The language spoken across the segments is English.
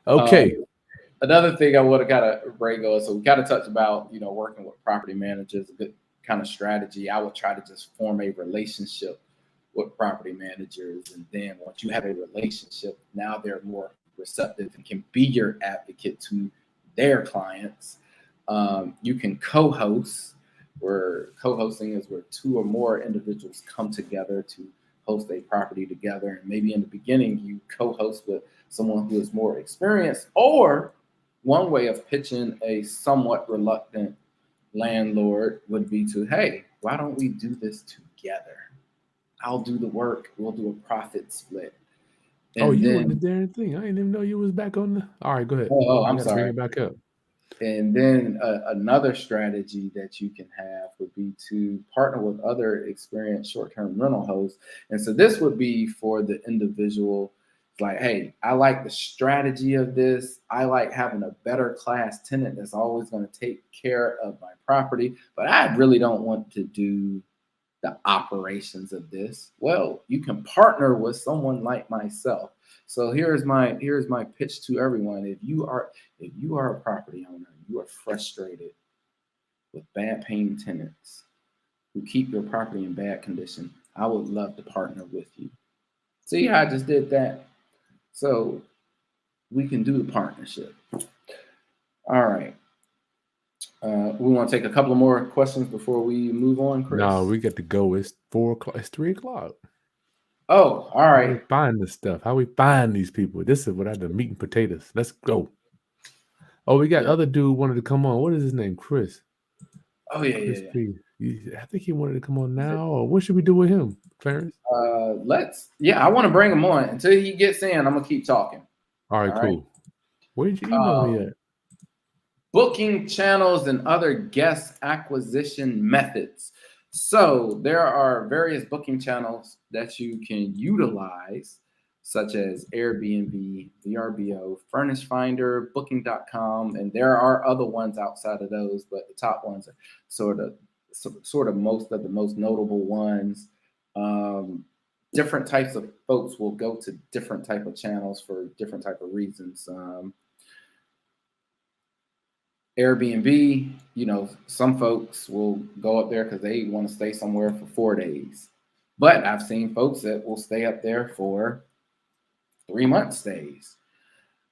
Okay. Another thing I want to kind of bring on, so we kind of touched about, working with property managers, a good kind of strategy. I would try to just form a relationship with property managers. And then once you have a relationship, now they're more receptive and can be your advocate to their clients. You can co-host, where co-hosting is where two or more individuals come together to host a property together. And maybe in the beginning, you co-host with someone who is more experienced, or one way of pitching a somewhat reluctant landlord would be to, hey, why don't we do this together? I'll do the work. We'll do a profit split. Oh, And you in the then, darn thing. I didn't even know you was back on the. All right, go ahead. I I'm got to bring sorry. it back up. And then another strategy that you can have would be to partner with other experienced short-term rental hosts. And so this would be for the individual. Like, hey, I like the strategy of this. I like having a better class tenant that's always going to take care of my property, but I really don't want to do the operations of this. Well, you can partner with someone like myself. So here's my pitch to everyone. If you are a property owner, you are frustrated with bad paying tenants who keep your property in bad condition, I would love to partner with you. See how I just did that? So we can do the partnership. All right. We want to take a couple of more questions before we move on, No, Chris. we got to go. It's 4 o'clock. It's 3 o'clock. Oh, all How we right. find this stuff? How we find these people? This is what I the meat and potatoes. Let's go. Oh, we got Yeah. other dude wanted to come on. What is his name? Chris. Oh, yeah, yeah, Chris yeah. P. I think he wanted to come on now. Or what should we do with him, Clarence? I want to bring him on until he gets in. I'm gonna keep talking. All right, All right. cool. Where did you email me Um, at? Booking channels and other guest acquisition methods. So there are various booking channels that you can utilize, such as Airbnb, VRBO, Furnish Finder, Booking.com, and there are other ones outside of those, but the top ones are sort of most of the most notable ones. Um, Different types of folks will go to different type of channels for different type of reasons. Airbnb, some folks will go up there because they want to stay somewhere for 4 days. But I've seen folks that will stay up there for 3 month stays.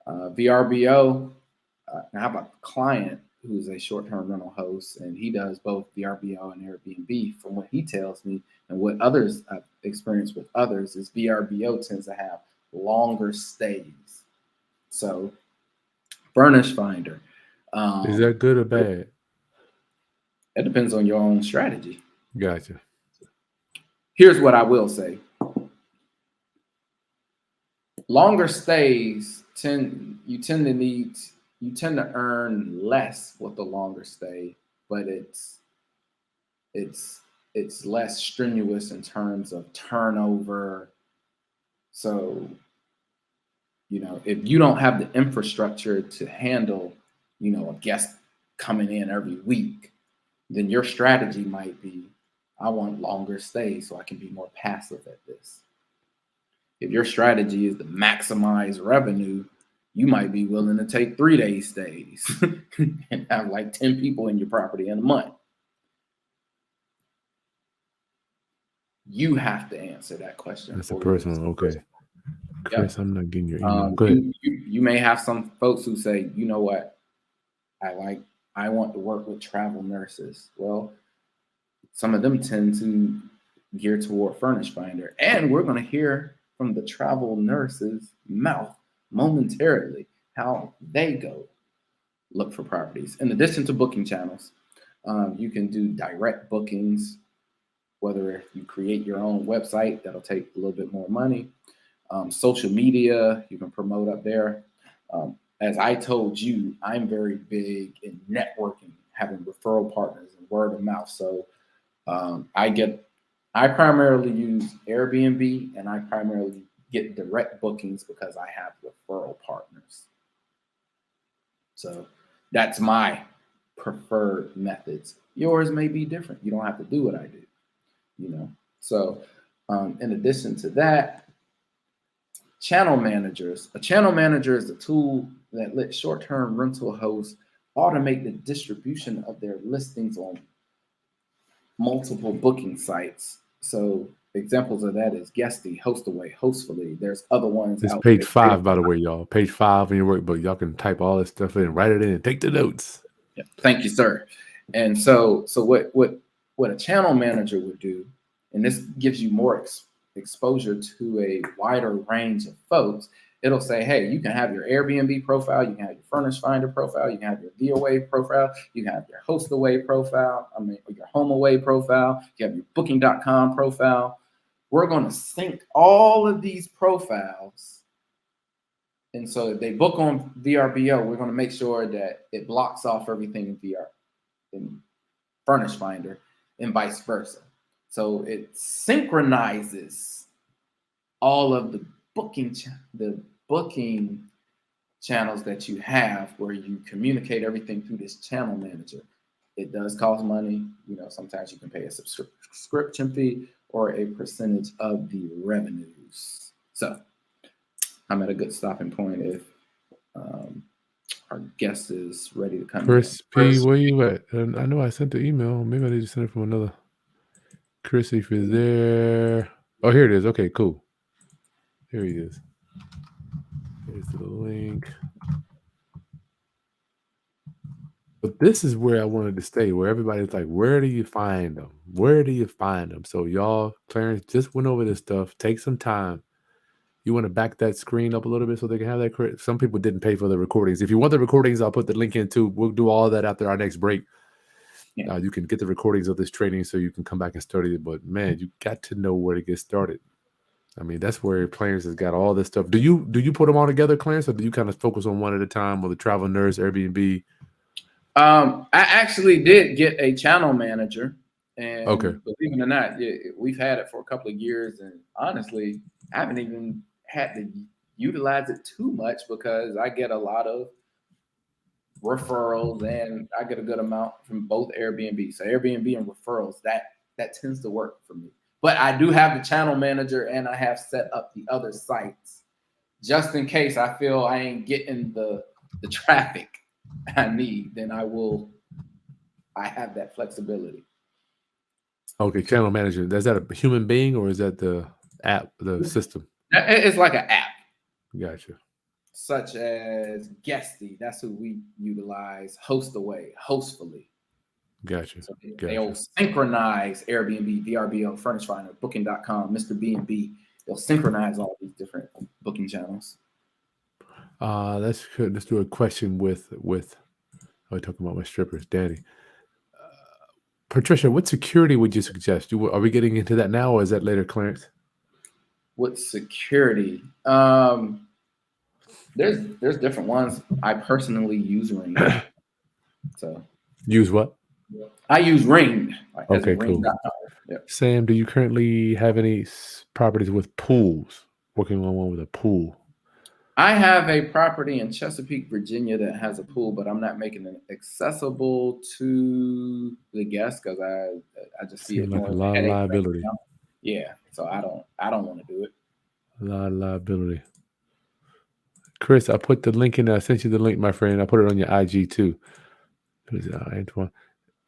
VRBO, I have a client who's a short term rental host, and he does both VRBO and Airbnb. From what he tells me, and what others I've experienced with others, is VRBO tends to have longer stays. So, Furnish Finder. Is Um, that good or bad? it depends on your own strategy. Gotcha. Here's what I will say: longer stays tend to earn less with the longer stay, but it's it's less strenuous in terms of turnover. So if you don't have the infrastructure to handle a guest coming in every week, then your strategy might be, I want longer stays so I can be more passive at this. If your strategy is to maximize revenue, you might be willing to take 3 day stays and have like 10 people in your property in a month. You have to answer that question That's a for you. personal. Okay. Yep. Chris, I'm not getting your email. Go ahead. You may have some folks who say, you know what, I want to work with travel nurses. Well, some of them tend to gear toward Furnish Finder, and we're going to hear from the travel nurse's mouth momentarily how they go look for properties. In addition to booking channels, you can do direct bookings, whether you create your own website, that'll take a little bit more money. Social media, you can promote up there. As I told you, I'm very big in networking, having referral partners and word of mouth. So I primarily use Airbnb, and I primarily get direct bookings because I have referral partners. So that's my preferred methods. Yours may be different. You don't have to do what I do. So in addition to that, channel managers. A channel manager is a tool that let short-term rental hosts automate the distribution of their listings on multiple booking sites. So examples of that is Guesty, Hostaway, Hostfully. There's other ones It's out page there. 5, by the way, y'all. Page 5 in your workbook. Y'all can type all this stuff in, write it in, and take the notes. Yeah, thank you, sir. And so what a channel manager would do, and this gives you more exposure to a wider range of folks. It'll say, hey, you can have your Airbnb profile, you can have your Furnish Finder profile, you can have your VOA profile, you can have your Hostaway profile, your HomeAway profile, you have your Booking.com profile. We're going to sync all of these profiles. And so if they book on VRBO, we're going to make sure that it blocks off everything in Furnish Finder and vice versa. So it synchronizes all of the booking channels that you have, where you communicate everything through this channel manager. It does cost money. Sometimes you can pay a subscription fee or a percentage of the revenues. So I'm at a good stopping point if our guest is ready to come Chris in. P, where you at? And I know I sent the email. Maybe I need to send it from another. Chris, if you're there. Oh, here it is. Okay, cool. Here he is. Here's the link. But this is where I wanted to stay, where everybody's like, where do you find them? Where do you find them? So y'all, Clarence just went over this stuff. Take some time. You want to back that screen up a little bit so they can have that. Some people didn't pay for the recordings. If you want the recordings, I'll put the link in too. We'll do all of that after our next break. Yeah. You can get the recordings of this training so you can come back and study it. But man, you got to know where to get started. I mean, that's where Clarence has got all this stuff. Do you put them all together, Clarence, or do you kind of focus on one at a time, or the Travel Nurse, Airbnb? I actually did get a channel manager, and Okay. believe it or not, we've had it for a couple of years, and honestly, I haven't even had to utilize it too much because I get a lot of referrals and I get a good amount from both Airbnb. So Airbnb and referrals, that tends to work for me. But I do have the channel manager, and I have set up the other sites just in case I feel I ain't getting the traffic I need, then I have that flexibility. Okay, channel manager. Is that a human being or is that the app, the system? It's like an app. Gotcha. Such as Guesty, that's who we utilize. Hostaway, Hostfully. Gotcha. So they'll synchronize Airbnb, VRBO, Furnish Finder, Booking.com, Mr. B&B. They'll synchronize all these different booking channels. Let's do a question with talking about my strippers, Danny. Patricia, what security would you suggest? Are we getting into that now, or is that later, Clarence? What security? There's different ones. I personally use Ring. So use what? I use Ring. Okay, cool. Yep. Sam, do you currently have any properties with pools? Working on one with a pool. I have a property in Chesapeake, Virginia that has a pool, but I'm not making it accessible to the guests because I just see it like a lot of liability. Right, yeah, so I don't want to do it. A lot of liability. Chris, I put the link in. I sent you the link, my friend. I put it on your IG too. Antoine.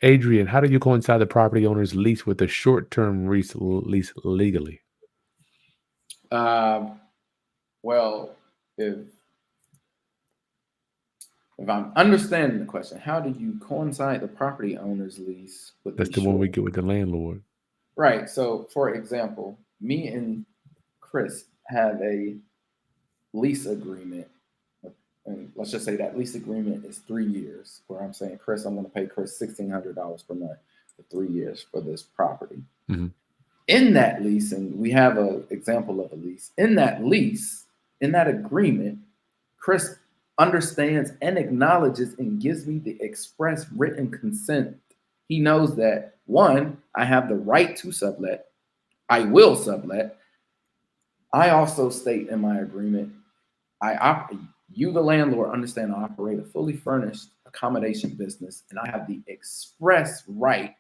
Adrian, how do you coincide the property owner's lease with the short-term lease legally? Well, if I'm understanding the question, how do you coincide the property owner's lease with That's the one we get with the landlord. Right. So, for example, me and Chris have a lease agreement. And let's just say that lease agreement is 3 years, where I'm saying, Chris, I'm going to pay Chris $1,600 per month for 3 years for this property. Mm-hmm. In that lease, and we have an example of a lease, in that agreement, Chris understands and acknowledges and gives me the express written consent. He knows that, one, I have the right to sublet. I will sublet. I also state in my agreement, you, the landlord, understand I operate a fully furnished accommodation business, and I have the express right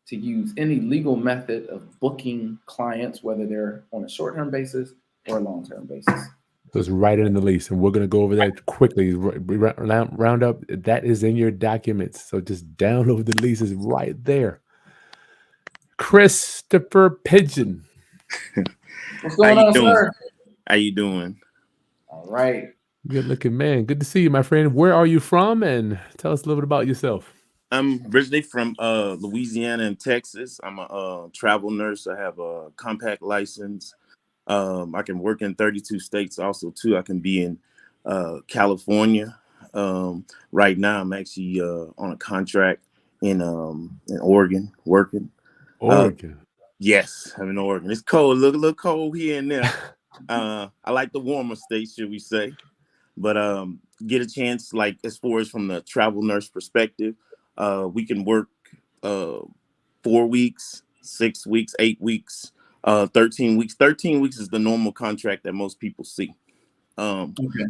to use any legal method of booking clients, whether they're on a short-term basis or a long-term basis. So it's right in the lease, and we're gonna go over that quickly. Round up that is in your documents. So just download the leases right there. Christopher Pigeon. What's How going you on, doing? sir? How you doing? All right. Good looking man. Good to see you, my friend. Where are you from? And tell us a little bit about yourself. I'm originally from Louisiana and Texas. I'm a travel nurse. I have a compact license. I can work in 32 states also too. I can be in California. Right now I'm actually on a contract in Oregon working. Uh, Oregon. yes, I'm in Oregon. It's cold, a little cold here and there. I like the warmer states, should we say. But get a chance, like as far as from the travel nurse perspective, we can work uh 4 weeks, 6 weeks, 8 weeks, 13 weeks. 13 weeks is the normal contract that most people see. um Okay.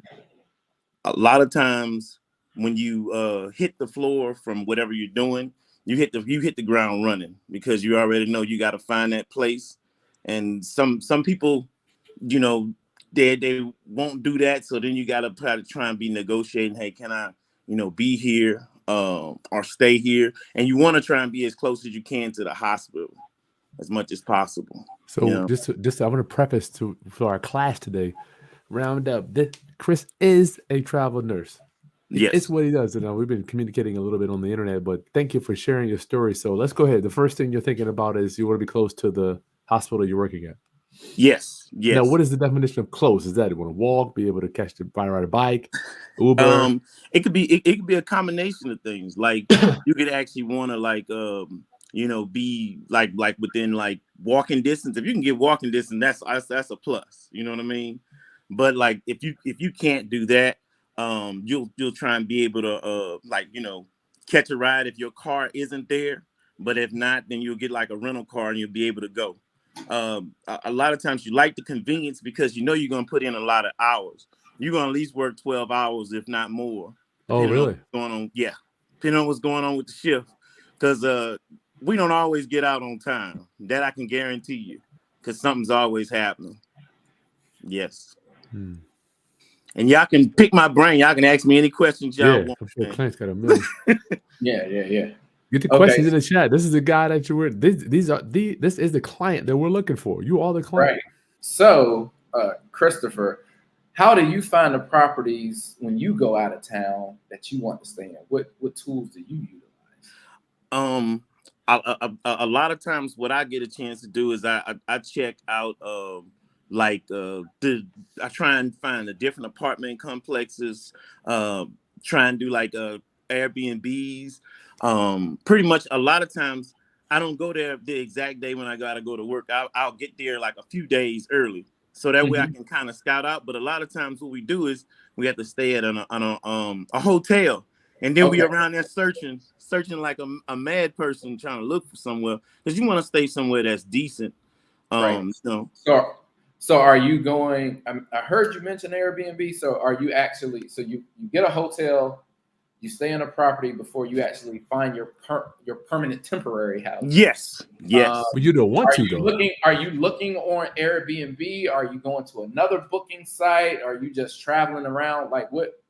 a lot of times when you hit the floor from whatever you're doing, you hit the ground running because you already know you got to find that place. And some people, you know, they won't do that. So then you got to try and be negotiating. Hey, can I, be here or stay here? And you want to try and be as close as you can to the hospital as much as possible. You So know. just I want to preface to for our class today. Round up. Chris is a travel nurse. It's Yes. what he does. And we've been communicating a little bit on the internet, but thank you for sharing your story. So let's go ahead. The first thing you're thinking about is you want to be close to the hospital you're working at. Yes. Now, Yes. what is the definition of close? Is that you want to walk, be able to catch the ride a bike, Uber? Um, it could be a combination of things. Like you could actually want to like be like within like walking distance. If you can get walking distance, that's a plus. You know what I mean? But like if you can't do that, you'll try and be able to catch a ride if your car isn't there. But if not, then you'll get like a rental car and you'll be able to go. A lot of times you like the convenience because you know you're gonna put in a lot of hours. You're gonna at least work 12 hours, if not more, Oh, depending on really? what's going on. Yeah, depending on what's going on with the shift, because we don't always get out on time. That I can guarantee you, because something's always happening. Yes, Hmm. and y'all can pick my brain. Y'all can ask me any questions y'all Yeah, want. I'm sure Man. Clint's got a million. Yeah, yeah, yeah. Get the Okay. questions in the chat. This is the guy that you were. This is the client that we're looking for. You are the client. Right. So, Christopher, how do you find the properties when you go out of town that you want to stay in? What tools do you utilize? Um, a lot of times, what I get a chance to do is I check out like I try and find the different apartment complexes. Try and do like Airbnbs. Pretty much a lot of times I don't go there the exact day when I gotta go to work. I'll get there like a few days early, so that way I Mhm. can kind of scout out. But a lot of times what we do is we have to stay at a hotel, and then we Okay. around there searching like a mad person trying to look for somewhere because you want to stay somewhere that's decent. Right. You know, So, so are you going? I heard you mention Airbnb. So, are you actually? So you get a hotel, you stay in a property before you actually find your permanent temporary house. yes, Um, yes. But you don't want are to you though. looking? Are you looking on Airbnb? Are you going to another booking site? Are you just traveling around? Like what?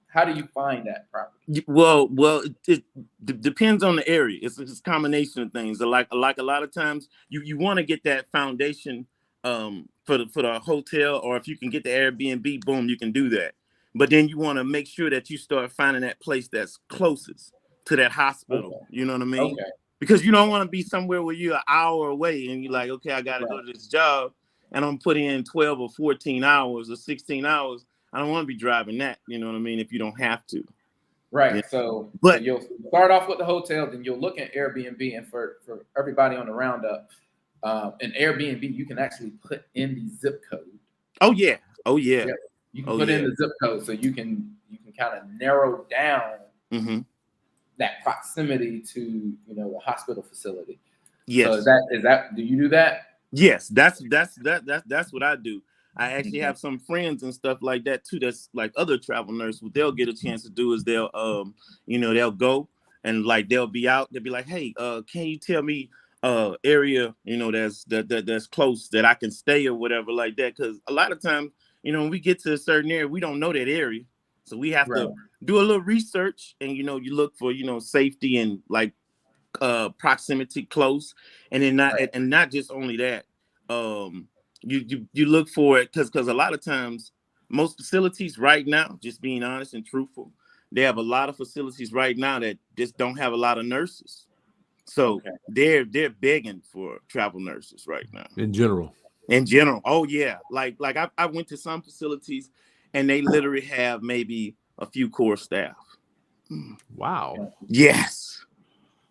How do you find that property? Well, it depends on the area. It's a combination of things. Like a lot of times, you want to get that foundation for the hotel, or if you can get the Airbnb, boom, you can do that. But then you want to make sure that you start finding that place that's closest to that hospital. Okay. You know what I mean? Okay. Because you don't want to be somewhere where you're an hour away and you're like, okay, I got to Right. go to this job, and I'm putting in 12 or 14 hours or 16 hours. I don't want to be driving that. You know what I mean? If you don't have to. Yeah. Right. So But you'll start off with the hotel, then you'll look at Airbnb, and for everybody on the roundup, in Airbnb you can actually put in the zip code. oh yeah, oh yeah, Yep. You can oh put in yeah. the zip code, so you can kind of narrow down Hmm. that proximity to the hospital facility. So Yes, is that do you do that? yes. That's what I do. I actually Okay. have some friends and stuff like that too. That's like other travel nurses. What they'll get a chance to do is they'll go and like they'll be out. They'll be like, hey, can you tell me area that's close that I can stay or whatever like that? Because a lot of times when we get to a certain area, we don't know that area, so we have Right. to do a little research, and you look for safety and like proximity close, and then not just only that, you look for it because a lot of times most facilities right now, just being honest and truthful, they have a lot of facilities right now that just don't have a lot of nurses, so Okay. they're begging for travel nurses right now In general. in general. Oh yeah, like I went to some facilities and they literally have maybe a few core staff. Wow. Yes.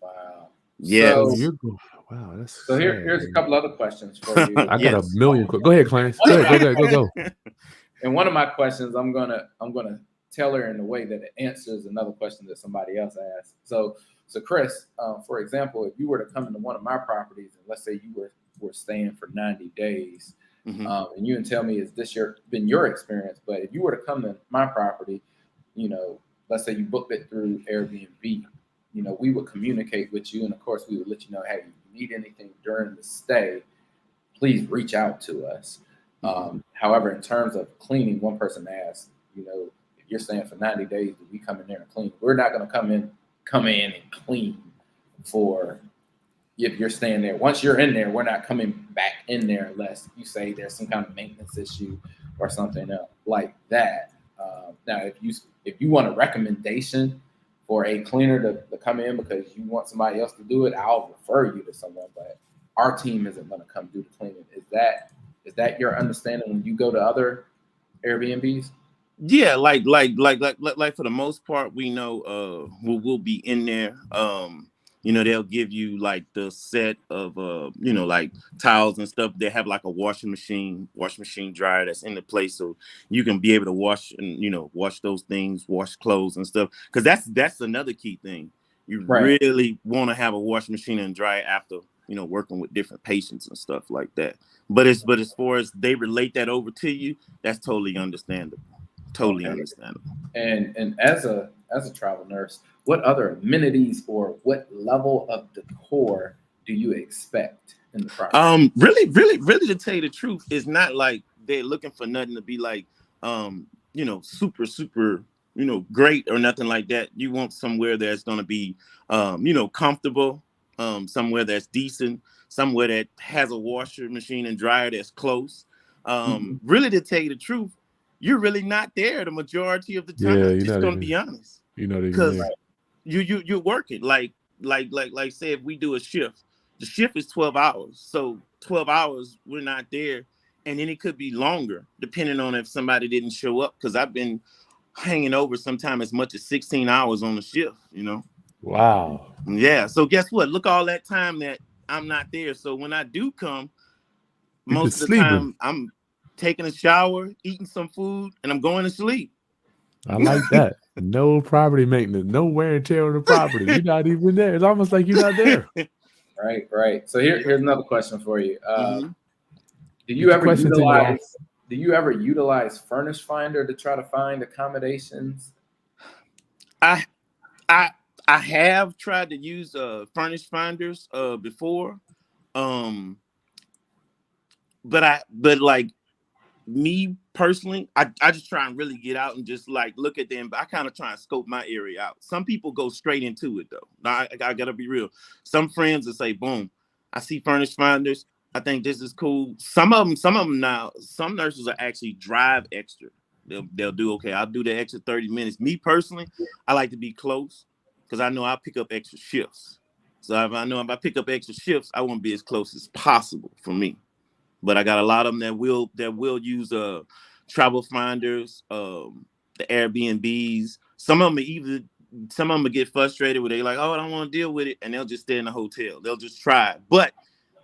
Wow. So Yes. So, you're go wow, that's sad, here's a man. couple other questions for you. I got a Yes. million Go ahead, Clarence. Go ahead, go. And one of my questions, I'm gonna tailor in a way that it answers another question that somebody else asked. So Kris, for example, if you were to come into one of my properties, and let's say you were staying for 90 days, Mhm. and you can tell me, is this been your experience? But if you were to come to my property, let's say you booked it through Airbnb, we would communicate with you, and of course we would let you know, hey, if you need anything during the stay, please reach out to us. However, in terms of cleaning, one person asked, if you're staying for 90 days, do we come in there and clean? We're not going to come in and clean for if you're staying there. Once you're in there, we're not coming back in there unless you say there's some kind of maintenance issue or something else like that. Now, if you want a recommendation for a cleaner to come in because you want somebody else to do it, I'll refer you to someone. But our team isn't going to come do the cleaning. Is that your understanding when you go to other Airbnbs? Yeah, like for the most part, we know we'll be in there. They'll give you like the set of like towels and stuff. They have like a washing machine dryer that's in the place, so you can be able to wash and wash those things, wash clothes and stuff. Because that's another key thing. You Right. really want to have a washing machine and dryer after working with different patients and stuff like that. But as far as they relate that over to you, that's totally understandable. Totally Okay. understandable. And as a travel nurse, what other amenities or what level of decor do you expect in the property? Really, to tell you the truth, it's not like they're looking for nothing to be like, super, super, great or nothing like that. You want somewhere that's going to be, comfortable, somewhere that's decent, somewhere that has a washer machine and dryer that's close. Mhm. Really, to tell you the truth, you're really not there the majority of the Yeah, time. Just going to be honest, you're not even because there. you're working like say if we do a shift, the shift is 12 hours, so 12 hours we're not there, and then it could be longer depending on if somebody didn't show up, because I've been hanging over sometime as much as 16 hours on the shift. Wow. Yeah, so guess what, look, all that time that I'm not there, so when I do come, You most just of the sleeping. time I'm taking a shower, eating some food, and I'm going to sleep. I like that. No property maintenance, no wear and tear on the property. You're not even there. It's almost like you're not there. Right. So here's another question for you. Mhm. Do Get you your ever questions in, y'all. utilize Furnish Finder to try to find accommodations? I I I have tried to use furnished finders before. Um but like me personally, I just try and really get out and just like look at them. I kind of try and scope my area out. Some people go straight into it though. Now, I gotta be real. Some friends will say, boom, I see furnished finders. I think this is cool. Some of them now, some nurses will actually drive extra. They'll do, okay, I'll do the extra 30 minutes. Me personally, I like to be close because I know I'll pick up extra shifts. So if I pick up extra shifts, I want to be as close as possible for me. But I got a lot of them that will use travel finders, the Airbnbs. Some of them will get frustrated where they like, oh, I don't want to deal with it, and they'll just stay in the hotel. They'll just try it. But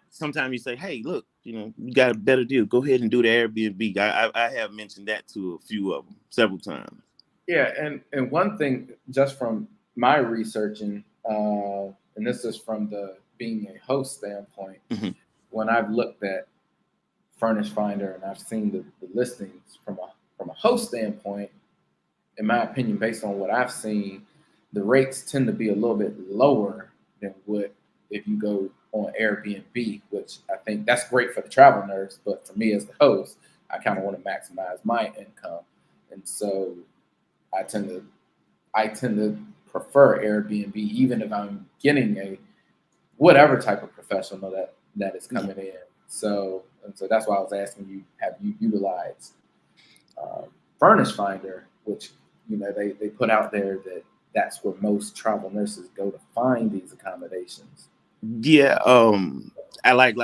sometimes you say, hey, look, you got a better deal. Go ahead and do the Airbnb. I have mentioned that to a few of them several times. Yeah, and one thing just from my researching, and this is from the being a host standpoint, Mhm. when I've looked at Furnish Finder and I've seen the listings from a host standpoint, in my opinion, based on what I've seen, the rates tend to be a little bit lower than what if you go on Airbnb, which I think that's great for the travel nurse, but for me as the host, I kind of want to maximize my income, and so I tend to prefer Airbnb, even if I'm getting a whatever type of professional that is coming in. So that's why I was asking you, have you utilized Furnish Finder, which they put out there that that's where most travel nurses go to find these accommodations. Yeah, I like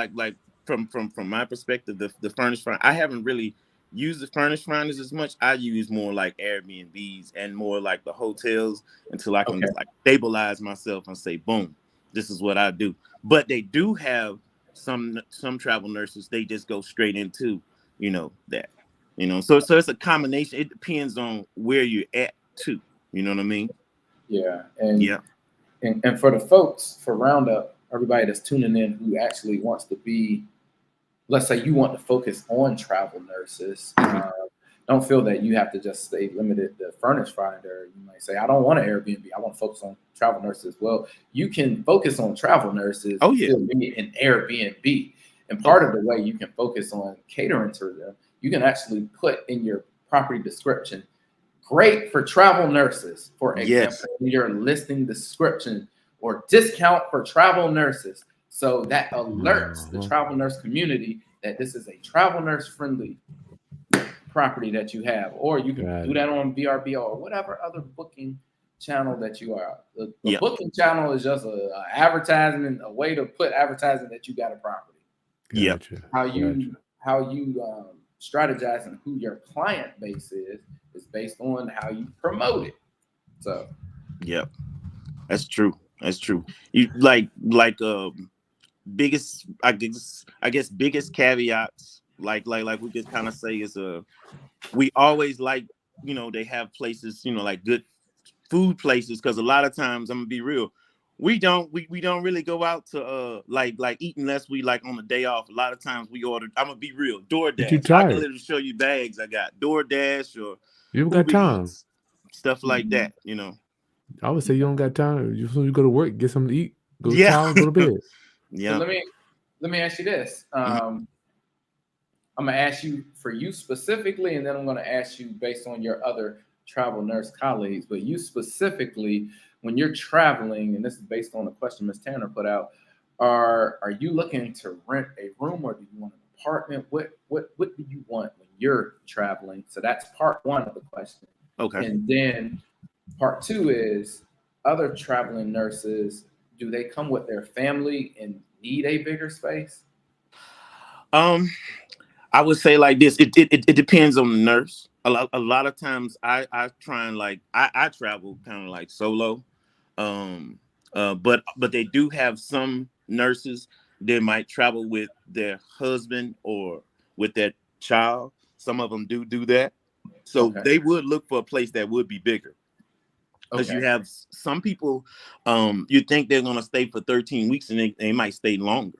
from my perspective, the furnished find. I haven't really used the furnished finders as much. I use more like Airbnbs and more like the hotels until I can Okay. like stabilize myself and say, boom, this is what I do. But they do have some travel nurses. They just go straight into that. So it's a combination. It depends on where you're at too. You know what I mean? Yeah, Yeah. and for the folks for Roundup, everybody that's tuning in who actually wants to be, let's say you want to focus on travel nurses, don't feel that you have to just stay limited to Furnish Finder. You might say, I don't want an Airbnb. I want to focus on travel nurses. Well, you can focus on travel nurses Oh and yeah. still be an Airbnb. And part of the way you can focus on catering to them, you can actually put in your property description, great for travel nurses, for example, Yes. in your listing description, or discount for travel nurses. So that alerts the travel nurse community that this is a travel nurse friendly property that you have, or you can do that on VRBO or whatever other booking channel that you are. The booking channel is just a advertisement, a way to put advertising that you got a property. Gotcha. How you strategize and who your client base is based on how you promote it. So yep, that's true. That's true. You biggest I guess biggest caveats like we just kind of say is we always like they have places like good food places, because a lot of times I'm gonna be real, we don't really go out to like eat unless we like on the day off. A lot of times we order, I'm gonna be real, DoorDash. I can literally show you bags I got DoorDash or you got Uber time, Eats, stuff like that. I would say you don't got time. You go to work, get something to eat, go shower, go to bed. So let me ask you this. I'm gonna ask you for you specifically, and then I'm gonna ask you based on your other travel nurse colleagues. But you specifically, when you're traveling, and this is based on a question Ms. Tanner put out, are you looking to rent a room, or do you want an apartment? What do you want when you're traveling? So that's part one of the question. Okay. And then part two is, other traveling nurses, do they come with their family and need a bigger space? I would say like this. It depends on the nurse. A lot of times I try and like I travel kind of like solo. But they do have some nurses that might travel with their husband or with their child. Some of them do that. So they would look for a place that would be bigger. Because you have some people, you think they're gonna stay for 13 weeks and they might stay longer.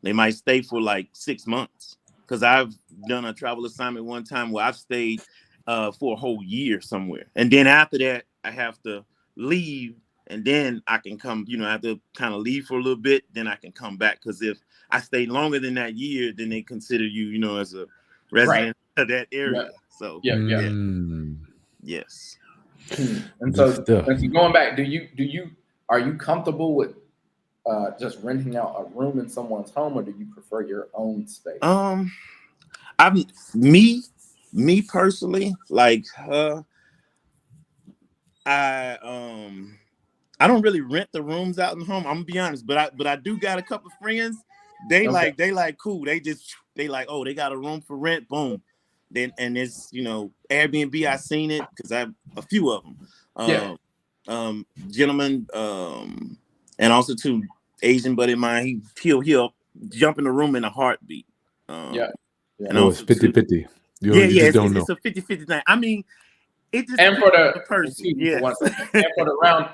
They might stay for like 6 months. Because I've done a travel assignment one time where I've stayed for a whole year somewhere. And then after that, I have to leave, and then I can come, I have to kind of leave for a little bit, then I can come back. Because if I stay longer than that year, then they consider you, as a resident of that area. So yes. And so going back, are you comfortable with just renting out a room in someone's home, or do you prefer your own space? I'm me personally, like I don't really rent the rooms out in the home. I'm gonna be honest, but I do got a couple of friends. They like cool. They like, oh, they got a room for rent. Boom. Then and it's Airbnb. I seen it because I have a few of them. Gentlemen, and also too Asian buddy of mine. He'll jump in the room in a heartbeat. And also it's 50-50. It's a 50-50 thing. I mean, it just and for the person. For 1 second.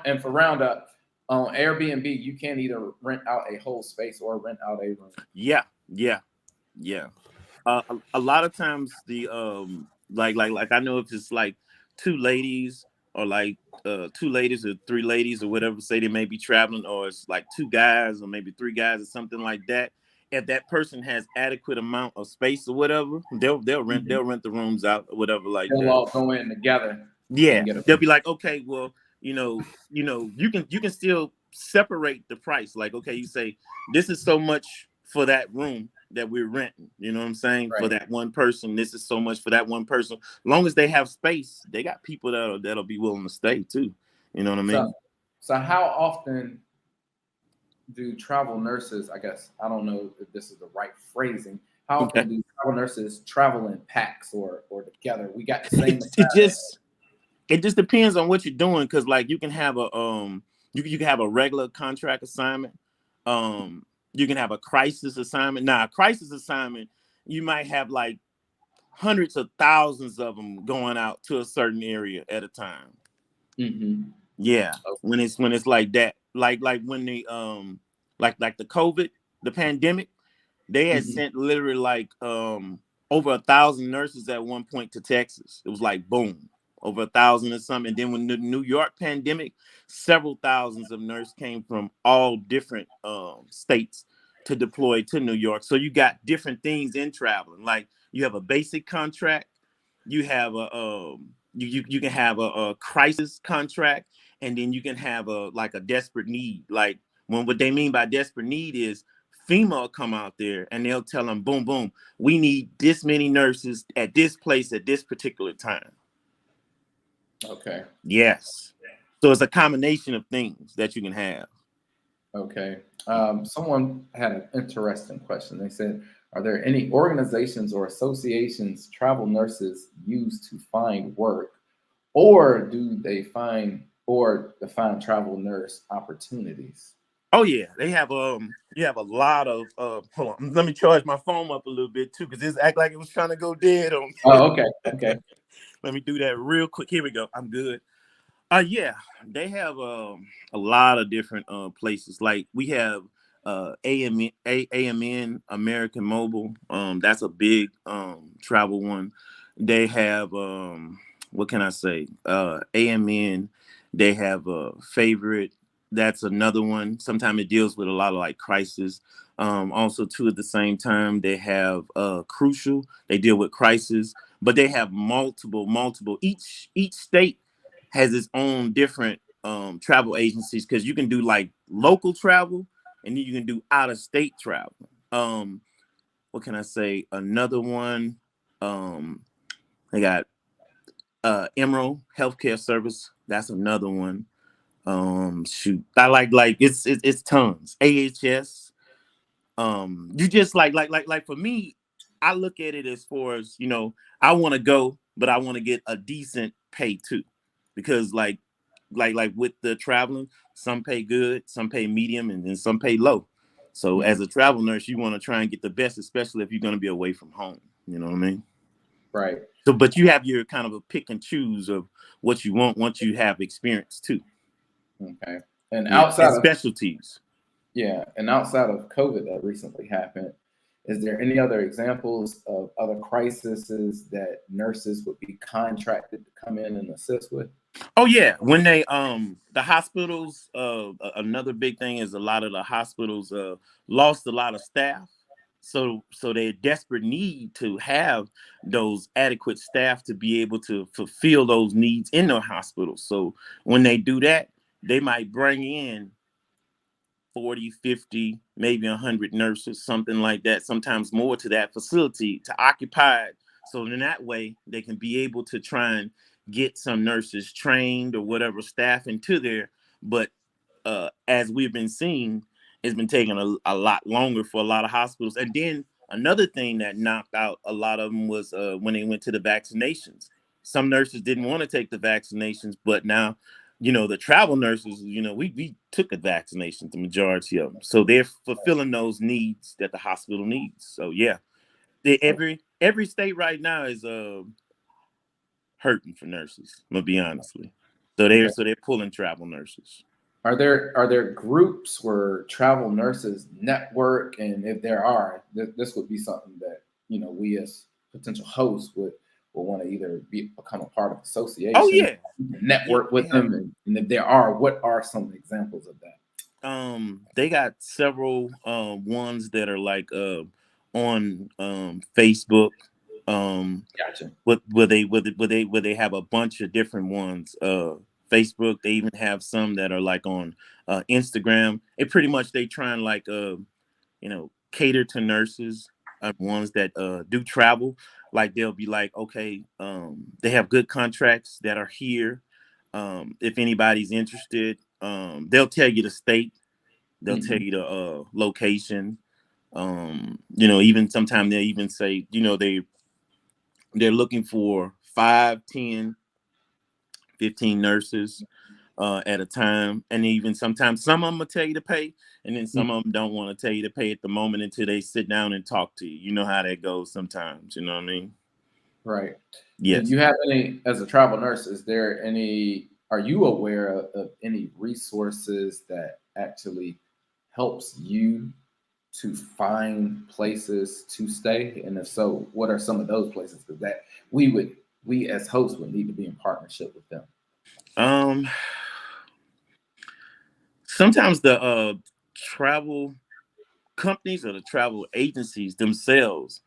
And for Roundup on Airbnb, you can either rent out a whole space or rent out a room. Yeah. A lot of times the like I know if it's like two ladies or like 2 ladies or 3 ladies or whatever, say they may be traveling, or it's like 2 guys or maybe 3 guys or something like that. if that person has adequate amount of space or whatever, they'll rent the rooms out or whatever like They'll that. all go in together Yeah, and get a. they'll be like, okay, well, you can still separate the price. Like, okay, you say this is so much for that room that we're renting. You know what I'm saying? For Right. that one person, this is so much for that one person. Long as they have space, they got people that'll be willing to stay too. You know what I So, mean? so how often do travel nurses? I guess I don't know if this is the right phrasing. How Okay. often do travel nurses travel in packs or together? We got the same It assignment. just depends on what you're doing, because like you can have a you can have a regular contract assignment. You can have a crisis assignment. Now, a crisis assignment, you might have like hundreds of thousands of them going out to a certain area at a time. Mm-hmm. Yeah, when it's like that, like when the like the COVID, the pandemic, they had Mm-hmm. sent literally like over 1,000 nurses at one point to Texas. It was like boom, over 1,000 or something. And then when the New York pandemic, several thousands of nurses came from all different states to deploy to New York. So you got different things in traveling. Like you have a basic contract, you have a you can have a crisis contract, and then you can have a like a desperate need. Like when what they mean by desperate need is FEMA will come out there and they'll tell them, boom, boom, we need this many nurses at this place at this particular time. Okay. Yes. So it's a combination of things that you can have. Okay. Someone had an interesting question. They said, "Are there any organizations or associations travel nurses use to find work, or do they find or define travel nurse opportunities?" Oh yeah, they have you have a lot of hold on, let me charge my phone up a little bit too, because this act like it was trying to go dead on me. Oh, okay. Okay. Let me do that real quick. Here we go. I'm good. Yeah, they have a lot of different places. Like we have AMN American Mobile. That's a big travel one. They have what can I say? AMN. They have a favorite. That's another one. Sometimes it deals with a lot of like crisis. Also, too, at the same time, they have Crucial. They deal with crisis, but they have multiple. Each state has its own different travel agencies, because you can do like local travel and then you can do out of state travel. What can I say? Another one. Um, they got Emerald Healthcare Service. That's another one. Shoot, I like it's tons. AHS. You just like for me, I look at it as far as I want to go, but I want to get a decent pay too, because like with the traveling, some pay good, some pay medium, and then some pay low. So as a travel nurse, you want to try and get the best, especially if you're going to be away from home. You know what I mean? Right. So, but you have your kind of a pick and choose of what you want once you have experience too. Okay. And Yeah, and outside of specialties. Yeah, and outside of COVID that recently happened, is there any other examples of other crises that nurses would be contracted to come in and assist with? Oh yeah, when they the hospitals another big thing is a lot of the hospitals lost a lot of staff. So they desperate need to have those adequate staff to be able to fulfill those needs in their hospitals. So when they do that, they might bring in 40, 50, maybe 100 nurses, something like that, sometimes more, to that facility to occupy it. So in that way, they can be able to try and get some nurses trained or whatever staff into there. But as we've been seeing, it's been taking a lot longer for a lot of hospitals. And then another thing that knocked out a lot of them was when they went to the vaccinations. Some nurses didn't want to take the vaccinations, but now the travel nurses, we took a vaccination, the majority of them. So they're fulfilling those needs that the hospital needs. So yeah, every state right now is hurting for nurses. I'm gonna be honestly. So Okay. they're pulling travel nurses. Are there groups where travel nurses network? And if there are, this would be something that we as potential hosts would want to either become a part of Oh association, yeah, yeah. network They with have. them, and if there are, what are some examples of that? They got several ones that are like on Facebook. Gotcha. Where they have a bunch of different ones. Facebook. They even have some that are like on Instagram. It pretty much they try and like cater to nurses, ones that do travel. Like they'll be like, okay, they have good contracts that are here. If anybody's interested, they'll tell you the state, they'll tell Mhm. you the location. Even sometimes they'll even say, they're looking for 5, 10, 15 nurses at a time. And even sometimes some of them will tell you to pay, and then some of them don't want to tell you to pay at the moment until they sit down and talk to you. You know how that goes sometimes. You know what I mean? Right. Do Yes. you have any, as a travel nurse, is there any, are you aware of any resources that actually helps you to find places to stay? And if so, what are some of those places? Because that we as hosts would need to be in partnership with them. Um. Sometimes the travel companies or the travel agencies themselves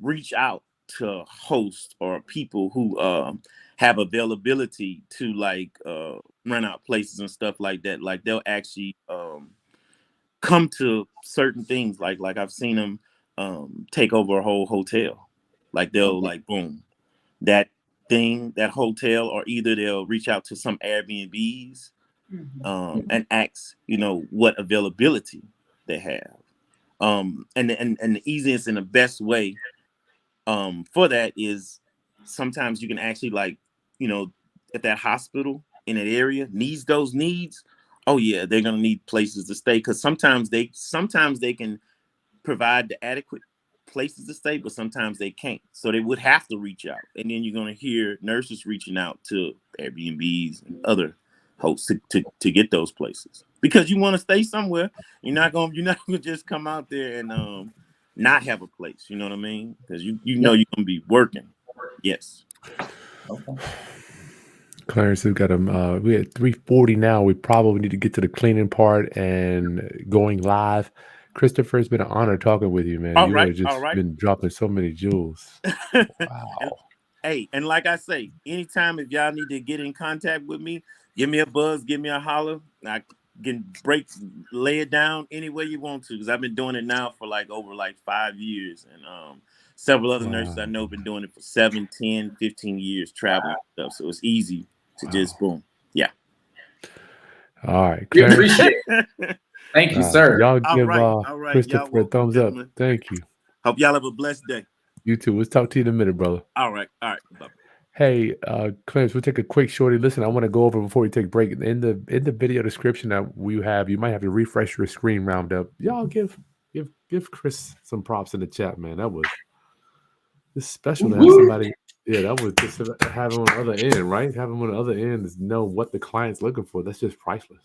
reach out to hosts or people who have availability to like rent out places and stuff like that. Like they'll actually come to certain things. Like I've seen them take over a whole hotel. Like they'll Okay. like boom that thing, that hotel, or either they'll reach out to some Airbnbs Mhm. and ask, what availability they have. And the easiest and the best way for that is sometimes you can actually like, you know, at that hospital in that area needs those needs. Oh yeah, they're gonna need places to stay because sometimes they can provide the adequate places to stay, but sometimes they can't. So they would have to reach out, and then you're gonna hear nurses reaching out to Airbnbs and other hosts to get those places because you want to stay somewhere. You're not gonna just come out there and not have a place. You know what I mean? Because you Yeah. know you're gonna be working. Yes. Okay. Clarence, we've got we at 3:40 now. We probably need to get to the cleaning part and going live. Christopher, it's been an honor talking with you, man. All You right. have All just right. been dropping so many jewels. And Wow. hey, and like I say, anytime if y'all need to get in contact with me, give me a buzz, give me a holler. I can lay it down any way you want to, because I've been doing it now for like over like 5 years, and several other nurses I Wow. know been doing it for 7, 10, 15 years traveling and stuff. So it's easy to just Wow. boom. Yeah. All right, We Clarence. appreciate it. Thank you, sir. Y'all All give right. All right. Y'all Christopher a welcome, thumbs up. gentlemen. Thank you. Hope y'all have a blessed day. You too. Let's talk to you in a minute, brother. All right. All right. Bye. Hey, Clarence, we'll take a quick shorty. Listen, I want to go over before we take a break. In the video description that we have, you might have to refresh your screen round up. Y'all give Chris some props in the chat, man. It's special to have Woo. somebody. Yeah, that was just to have him on the other end, right? Have him on the other end is know what the client's looking for. That's just priceless.